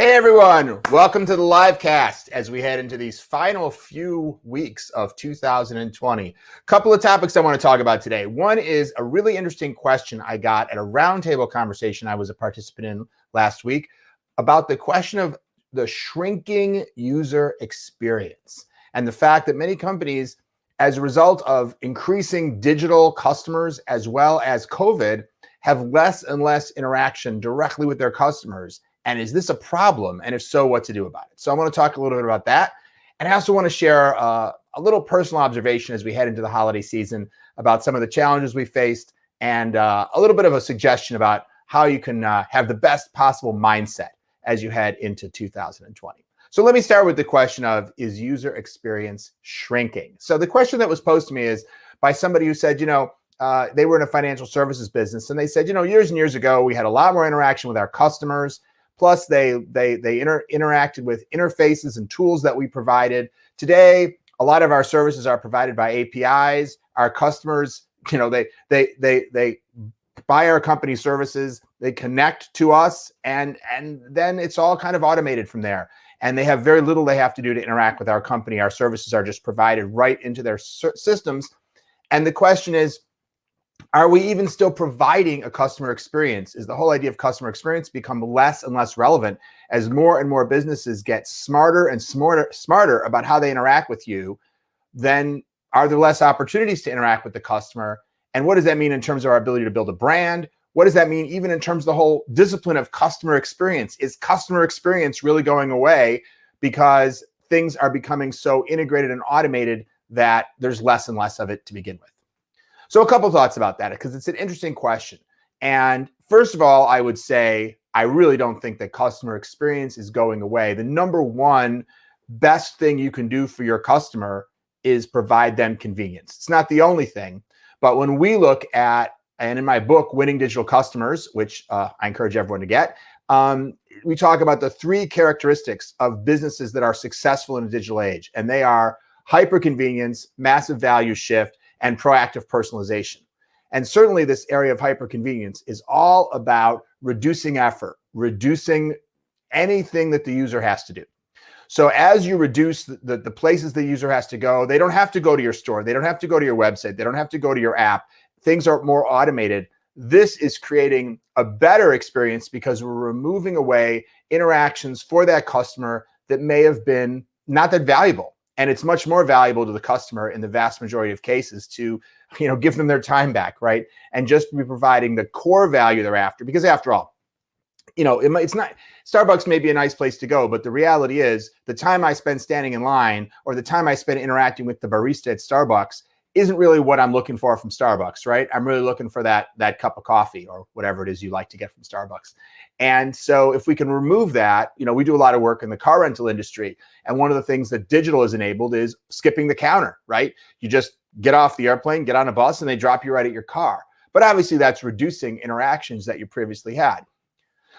Hey everyone, welcome to the live cast as we head into these final few weeks of 2020. Couple of topics I want to talk about today. One is a really interesting question I got at a roundtable conversation I was a participant in last week about the question of the shrinking user experience and the fact that many companies, as a result of increasing digital customers as well as COVID, have less and less interaction directly with their customers. And is this a problem? And if so, what to do about it? So I want to talk a little bit about that. And I also want to share a little personal observation as we head into the holiday season about some of the challenges we faced and a little bit of a suggestion about how you can have the best possible mindset as you head into 2020. So let me start with the question of, is user experience shrinking? So the question that was posed to me is by somebody who said, they were in a financial services business. And they said, years and years ago, we had a lot more interaction with our customers. Plus, they interacted with interfaces and tools that we provided. Today, a lot of our services are provided by APIs. Our customers, they buy our company services, they connect to us, and then it's all kind of automated from there. And they have very little they have to do to interact with our company. Our services are just provided right into their systems. And the question is, are we even still providing a customer experience? Is the whole idea of customer experience become less and less relevant as more and more businesses get smarter and smarter about how they interact with you? Then are there less opportunities to interact with the customer? And what does that mean in terms of our ability to build a brand? What does that mean even in terms of the whole discipline of customer experience? Is customer experience really going away because things are becoming so integrated and automated that there's less and less of it to begin with? So a couple thoughts about that, because it's an interesting question. And first of all, I would say, I really don't think that customer experience is going away. The number one best thing you can do for your customer is provide them convenience. It's not the only thing, but when we look at, and in my book, Winning Digital Customers, which I encourage everyone to get, we talk about the three characteristics of businesses that are successful in a digital age. And they are hyper convenience, massive value shift, and proactive personalization. And certainly this area of hyperconvenience is all about reducing effort, reducing anything that the user has to do. So as you reduce the places the user has to go, they don't have to go to your store, they don't have to go to your website, they don't have to go to your app. Things are more automated. This is creating a better experience because we're removing away interactions for that customer that may have been not that valuable. And it's much more valuable to the customer in the vast majority of cases to, give them their time back, right? And just be providing the core value they're after. Because after all, it's not, Starbucks may be a nice place to go, but the reality is the time I spend standing in line or the time I spend interacting with the barista at Starbucks isn't really what I'm looking for from Starbucks, right? I'm really looking for that cup of coffee or whatever it is you like to get from Starbucks. And so if we can remove that, we do a lot of work in the car rental industry. And one of the things that digital has enabled is skipping the counter, right? You just get off the airplane, get on a bus, and they drop you right at your car. But obviously that's reducing interactions that you previously had.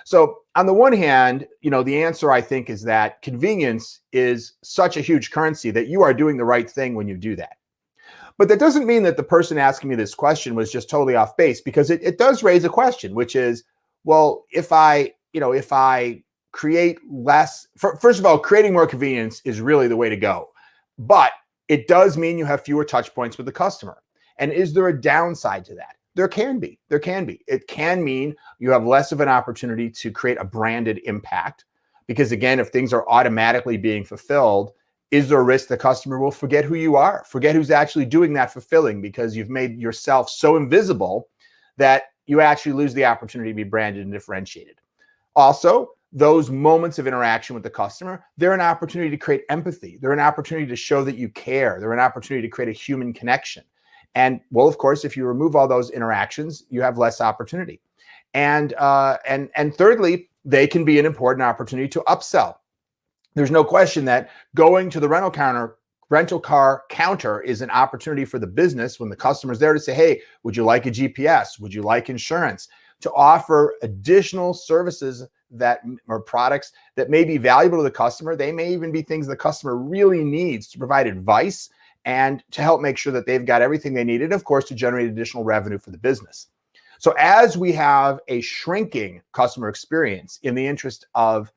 So on the one hand, the answer I think is that convenience is such a huge currency that you are doing the right thing when you do that. But that doesn't mean that the person asking me this question was just totally off base, because it does raise a question, which is, well, if I create less, first of all, creating more convenience is really the way to go. But it does mean you have fewer touch points with the customer. And is there a downside to that? There can be. It can mean you have less of an opportunity to create a branded impact. Because again, if things are automatically being fulfilled, is there a risk the customer will forget who you are, forget who's actually doing that fulfilling, because you've made yourself so invisible that you actually lose the opportunity to be branded and differentiated. Also, those moments of interaction with the customer, they're an opportunity to create empathy. They're an opportunity to show that you care. They're an opportunity to create a human connection. And well, of course, if you remove all those interactions, you have less opportunity. And thirdly, they can be an important opportunity to upsell. There's no question that going to the rental car counter is an opportunity for the business when the customer's there to say, hey, would you like a GPS? Would you like insurance? To offer additional services or products that may be valuable to the customer. They may even be things the customer really needs to provide advice and to help make sure that they've got everything they need, and of course, to generate additional revenue for the business. So as we have a shrinking customer experience in the interest of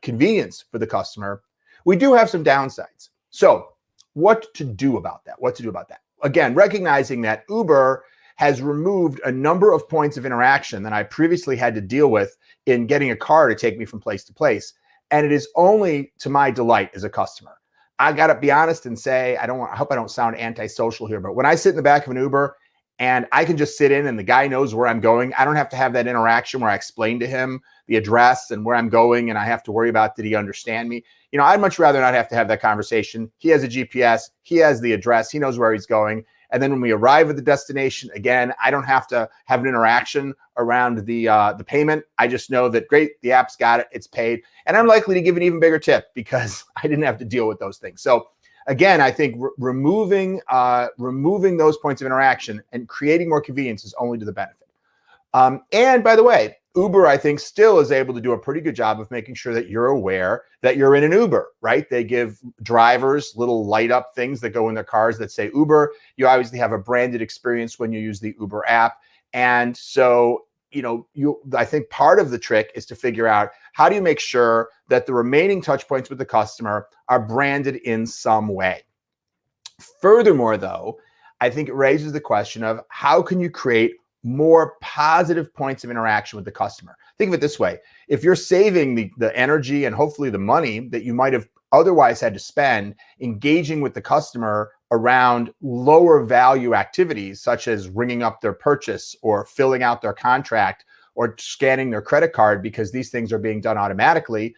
convenience for the customer, we do have some downsides. So what to do about that? Again, recognizing that Uber has removed a number of points of interaction that I previously had to deal with in getting a car to take me from place to place. And it is only to my delight as a customer. I got to be honest and say, I hope I don't sound antisocial here, but when I sit in the back of an Uber and I can just sit in and the guy knows where I'm going, I don't have to have that interaction where I explain to him the address and where I'm going and I have to worry about, did he understand me? I'd much rather not have to have that conversation. He has a GPS, he has the address, he knows where he's going. And then when we arrive at the destination, again, I don't have to have an interaction around the payment. I just know that, great, the app's got it, it's paid. And I'm likely to give an even bigger tip because I didn't have to deal with those things. So again, I think removing those points of interaction and creating more convenience is only to the benefit. And by the way, Uber, I think, still is able to do a pretty good job of making sure that you're aware that you're in an Uber, right? They give drivers little light up things that go in their cars that say Uber. You obviously have a branded experience when you use the Uber app. And so, I think part of the trick is to figure out, how do you make sure that the remaining touch points with the customer are branded in some way? Furthermore, though, I think it raises the question of, how can you create more positive points of interaction with the customer? Think of it this way. If you're saving the energy and hopefully the money that you might have otherwise had to spend engaging with the customer around lower value activities, such as ringing up their purchase or filling out their contract or scanning their credit card, because these things are being done automatically,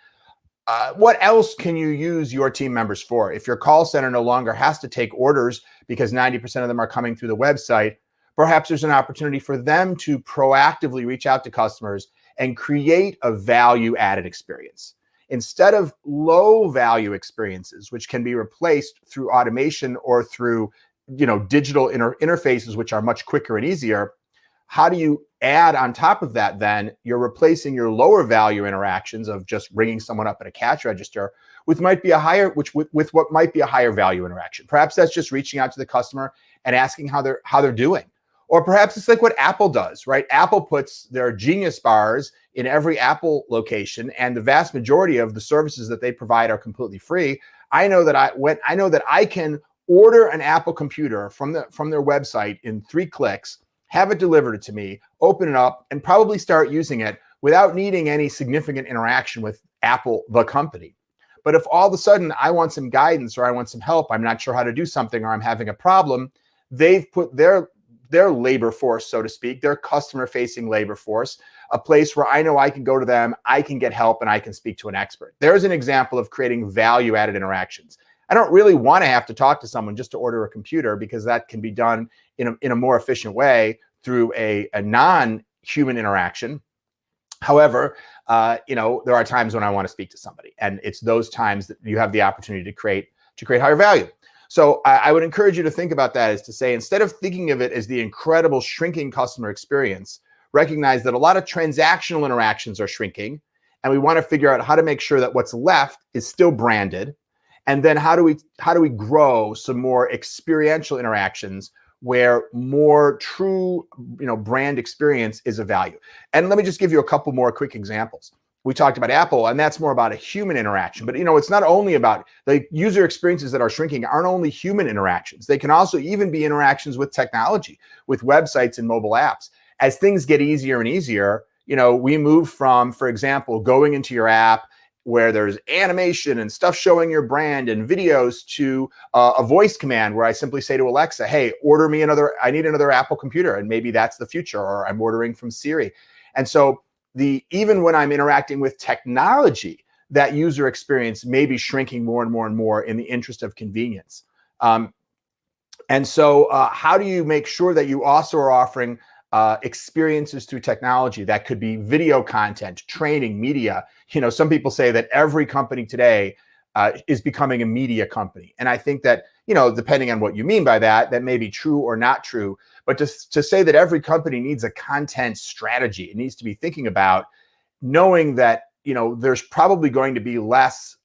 what else can you use your team members for? If your call center no longer has to take orders because 90% of them are coming through the website, perhaps there's an opportunity for them to proactively reach out to customers and create a value-added experience. Instead of low-value experiences, which can be replaced through automation or through digital interfaces, which are much quicker and easier, how do you add on top of that? Then you're replacing your lower value interactions of just ringing someone up at a cash register with what might be a higher value interaction. Perhaps that's just reaching out to the customer and asking how they're doing. Or perhaps it's like what Apple does, right? Apple puts their Genius bars in every Apple location, and the vast majority of the services that they provide are completely free. I know that I can order an Apple computer from their website in 3 clicks, have it delivered to me, open it up, and probably start using it without needing any significant interaction with Apple, the company. But if all of a sudden I want some guidance or I want some help, I'm not sure how to do something, or I'm having a problem, they've put their labor force, so to speak, their customer-facing labor force, a place where I know I can go to them, I can get help, and I can speak to an expert. There's an example of creating value-added interactions. I don't really want to have to talk to someone just to order a computer, because that can be done in a more efficient way through a non-human interaction. However, there are times when I want to speak to somebody, and it's those times that you have the opportunity to create higher value. So I would encourage you to think about that, is to say, instead of thinking of it as the incredible shrinking customer experience, recognize that a lot of transactional interactions are shrinking, and we want to figure out how to make sure that what's left is still branded. And then how do we grow some more experiential interactions where more true, brand experience is of value? And let me just give you a couple more quick examples. We talked about Apple, and that's more about a human interaction. But it's not only about the user experiences that are shrinking, aren't only human interactions. They can also even be interactions with technology, with websites and mobile apps. As things get easier and easier, we move from, for example, going into your app where there's animation and stuff showing your brand and videos, to a voice command where I simply say to Alexa, hey, I need another Apple computer. And maybe that's the future, or I'm ordering from Siri. And so even when I'm interacting with technology, that user experience may be shrinking more and more and more in the interest of convenience. And so how do you make sure that you also are offering experiences through technology? That could be video content, training, media. Some people say that every company today is becoming a media company. And I think that, depending on what you mean by that, that may be true or not true. But to say that every company needs a content strategy, it needs to be thinking about knowing that, there's probably going to be less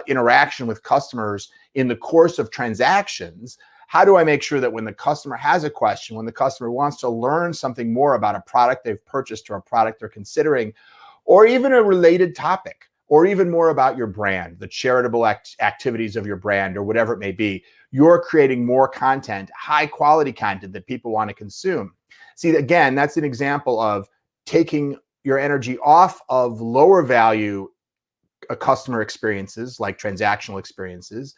interaction with customers in the course of transactions. How do I make sure that when the customer has a question, when the customer wants to learn something more about a product they've purchased or a product they're considering, or even a related topic, or even more about your brand, the charitable activities of your brand, or whatever it may be. You're creating more content, high quality content that people want to consume. See, again, that's an example of taking your energy off of lower value customer experiences like transactional experiences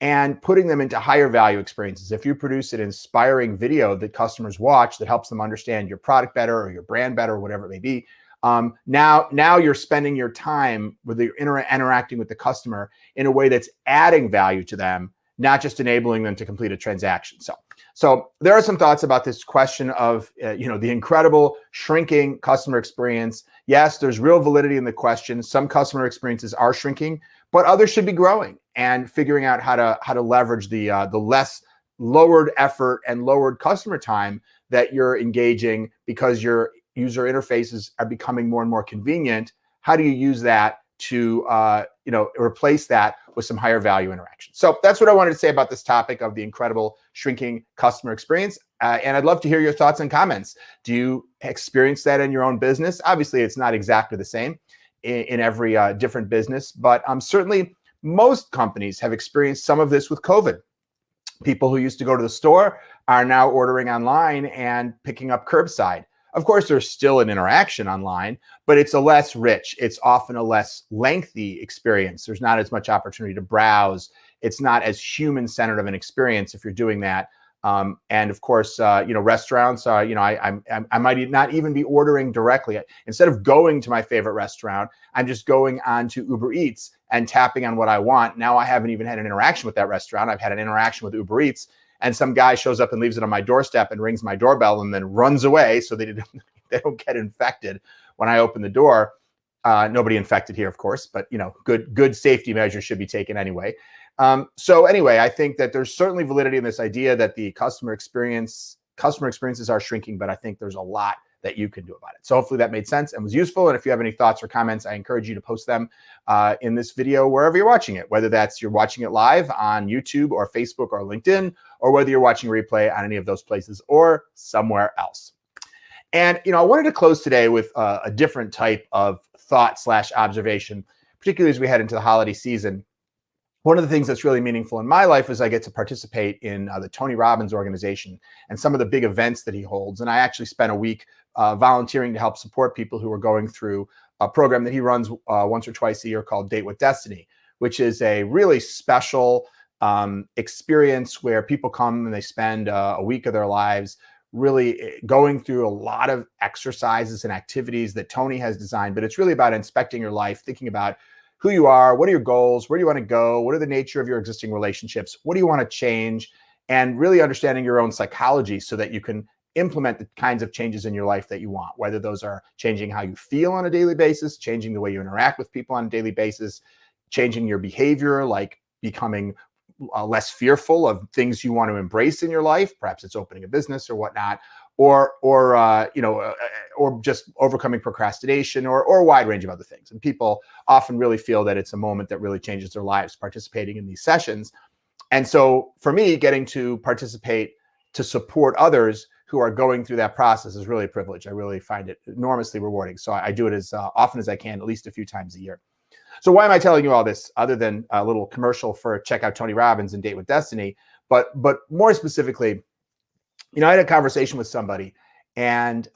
and putting them into higher value experiences. If you produce an inspiring video that customers watch that helps them understand your product better or your brand better or whatever it may be, now you're spending your time with interacting with the customer in a way that's adding value to them, not just enabling them to complete a transaction. So there are some thoughts about this question of the incredible shrinking customer experience. Yes, there's real validity in the question. Some customer experiences are shrinking, but others should be growing, and figuring out how to leverage the less lowered effort and lowered customer time that you're engaging because your user interfaces are becoming more and more convenient. How do you use that to replace that with some higher value interaction? So that's what I wanted to say about this topic of the incredible shrinking customer experience. And I'd love to hear your thoughts and comments. Do you experience that in your own business? Obviously, it's not exactly the same in every different business, but certainly most companies have experienced some of this with COVID. People who used to go to the store are now ordering online and picking up curbside. Of course, there's still an interaction online, but it's a less rich. It's often a less lengthy experience. There's not as much opportunity to browse. It's not as human-centered of an experience if you're doing that. And of course, restaurants, I might not even be ordering directly. Instead of going to my favorite restaurant, I'm just going on to Uber Eats and tapping on what I want. Now I haven't even had an interaction with that restaurant. I've had an interaction with Uber Eats, and some guy shows up and leaves it on my doorstep and rings my doorbell and then runs away so they don't get infected when I open the door. Nobody infected here, of course, but good safety measures should be taken anyway. So anyway, I think that there's certainly validity in this idea that the customer experiences are shrinking, but I think there's a lot that you can do about it. So hopefully that made sense and was useful. And if you have any thoughts or comments, I encourage you to post them in this video wherever you're watching it, whether that's you're watching it live on YouTube or Facebook or LinkedIn, or whether you're watching a replay on any of those places or somewhere else. And I wanted to close today with a different type of thought/observation, particularly as we head into the holiday season. One of the things that's really meaningful in my life is I get to participate in the Tony Robbins organization and some of the big events that he holds. And I actually spent a week volunteering to help support people who are going through a program that he runs once or twice a year called Date with Destiny, which is a really special experience where people come and they spend a week of their lives really going through a lot of exercises and activities that Tony has designed. But it's really about inspecting your life, thinking about who you are, what are your goals, where do you want to go, what are the nature of your existing relationships, what do you want to change, and really understanding your own psychology so that you can implement the kinds of changes in your life that you want, whether those are changing how you feel on a daily basis, changing the way you interact with people on a daily basis, changing your behavior, like becoming less fearful of things you want to embrace in your life. Perhaps it's opening a business or whatnot, or just overcoming procrastination, or a wide range of other things. And people often really feel that it's a moment that really changes their lives participating in these sessions. And so for me, getting to participate to support others who are going through that process is really a privilege. I really find it enormously rewarding. So I do it as often as I can, at least a few times a year. So why am I telling you all this other than a little commercial for check out Tony Robbins and Date with Destiny? But more specifically, I had a conversation with somebody, and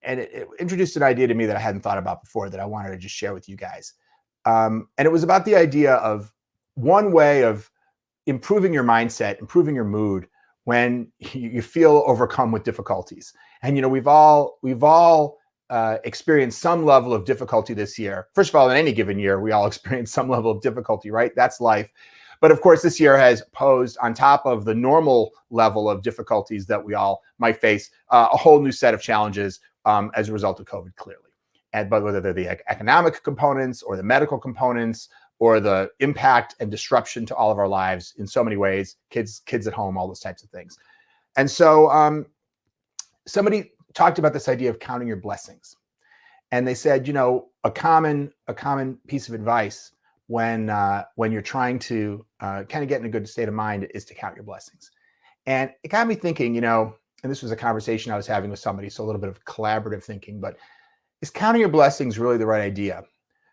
it introduced an idea to me that I hadn't thought about before that I wanted to just share with you guys. And it was about the idea of one way of improving your mindset, improving your mood when you feel overcome with difficulties. And we've all experienced some level of difficulty this year. First of all, in any given year, we all experience some level of difficulty, right? That's life. But of course, this year has posed, on top of the normal level of difficulties that we all might face, a whole new set of challenges as a result of COVID, clearly. But whether they're the economic components or the medical components or the impact and disruption to all of our lives in so many ways, kids at home, all those types of things. And so somebody talked about this idea of counting your blessings. And they said, a common piece of advice when you're trying to kind of get in a good state of mind is to count your blessings. And it got me thinking, and this was a conversation I was having with somebody, so a little bit of collaborative thinking, but is counting your blessings really the right idea?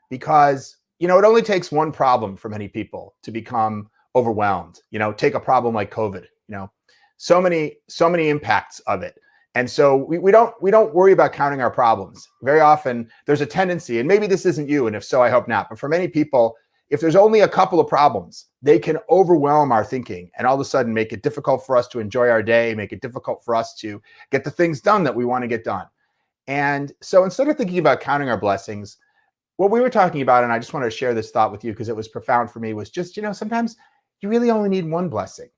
because, it only takes one problem for many people to become overwhelmed. Take a problem like COVID, so many impacts of it. And so we don't worry about counting our problems. Very often there's a tendency, and maybe this isn't you, and if so, I hope not, but for many people, if there's only a couple of problems, they can overwhelm our thinking and all of a sudden make it difficult for us to enjoy our day, make it difficult for us to get the things done that we want to get done. And so instead of thinking about counting our blessings, what we were talking about, and I just wanted to share this thought with you because it was profound for me, was just, sometimes you really only need one blessing.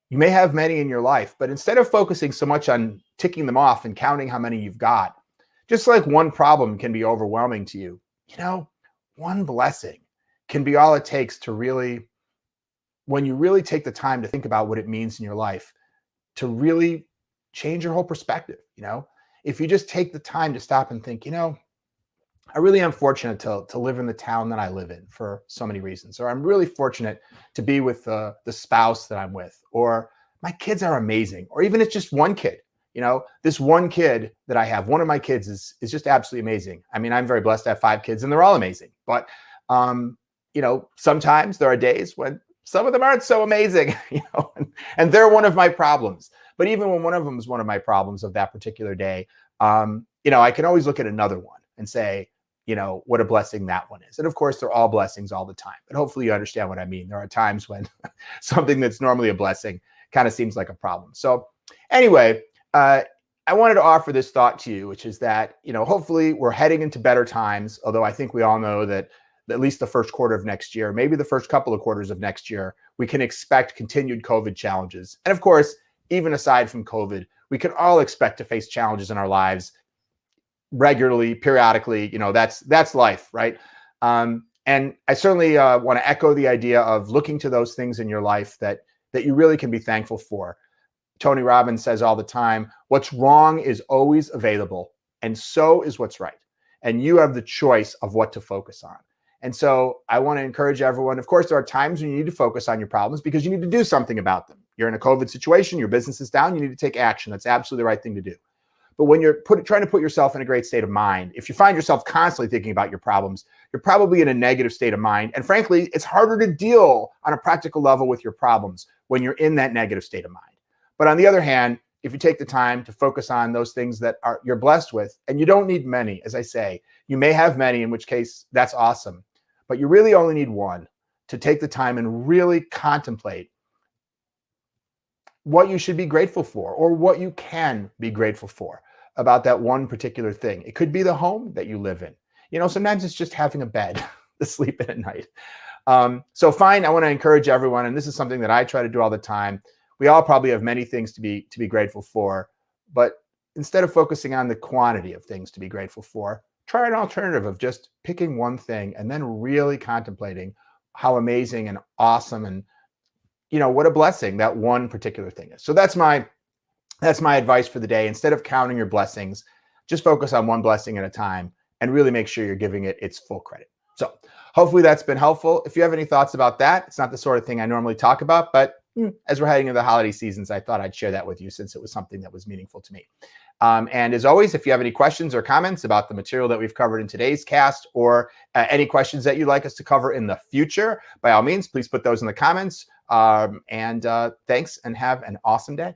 You may have many in your life, but instead of focusing so much on ticking them off and counting how many you've got, just like one problem can be overwhelming to you, one blessing can be all it takes to really, when you really take the time to think about what it means in your life, to really change your whole perspective. If you just take the time to stop and think, I really am fortunate to live in the town that I live in for so many reasons, or I'm really fortunate to be with the spouse that I'm with, or my kids are amazing, or even it's just one kid. This one kid that I have, one of my kids is just absolutely amazing. I mean, I'm very blessed to have 5 kids and they're all amazing, but sometimes there are days when some of them aren't so amazing, and they're one of my problems. But even when one of them is one of my problems of that particular day, I can always look at another one and say, what a blessing that one is. And of course, they're all blessings all the time, but hopefully you understand what I mean. There are times when something that's normally a blessing kind of seems like a problem. So anyway, I wanted to offer this thought to you, which is that, hopefully we're heading into better times, although I think we all know that at least the first quarter of next year, maybe the first couple of quarters of next year, we can expect continued COVID challenges. And of course, even aside from COVID, we can all expect to face challenges in our lives regularly, periodically. That's life, right? And I certainly want to echo the idea of looking to those things in your life that you really can be thankful for. Tony Robbins says all the time, what's wrong is always available, and so is what's right. And you have the choice of what to focus on. And so I want to encourage everyone. Of course, there are times when you need to focus on your problems because you need to do something about them. You're in a COVID situation, your business is down, you need to take action. That's absolutely the right thing to do. But when you're trying to put yourself in a great state of mind, if you find yourself constantly thinking about your problems, you're probably in a negative state of mind. And frankly, it's harder to deal on a practical level with your problems when you're in that negative state of mind. But on the other hand, if you take the time to focus on those things that you're blessed with, and you don't need many, as I say, you may have many, in which case that's awesome. But you really only need one to take the time and really contemplate what you should be grateful for, or what you can be grateful for about that one particular thing. It could be the home that you live in. Sometimes it's just having a bed to sleep in at night. So fine, I want to encourage everyone, and this is something that I try to do all the time. We all probably have many things to be grateful for, but instead of focusing on the quantity of things to be grateful for, try an alternative of just picking one thing and then really contemplating how amazing and awesome and what a blessing that one particular thing is. So that's my advice for the day. Instead of counting your blessings, just focus on one blessing at a time and really make sure you're giving it its full credit. So hopefully that's been helpful. If you have any thoughts about that, it's not the sort of thing I normally talk about, but as we're heading into the holiday seasons, I thought I'd share that with you since it was something that was meaningful to me. And as always, if you have any questions or comments about the material that we've covered in today's cast, or any questions that you'd like us to cover in the future, by all means, please put those in the comments. Thanks, and have an awesome day.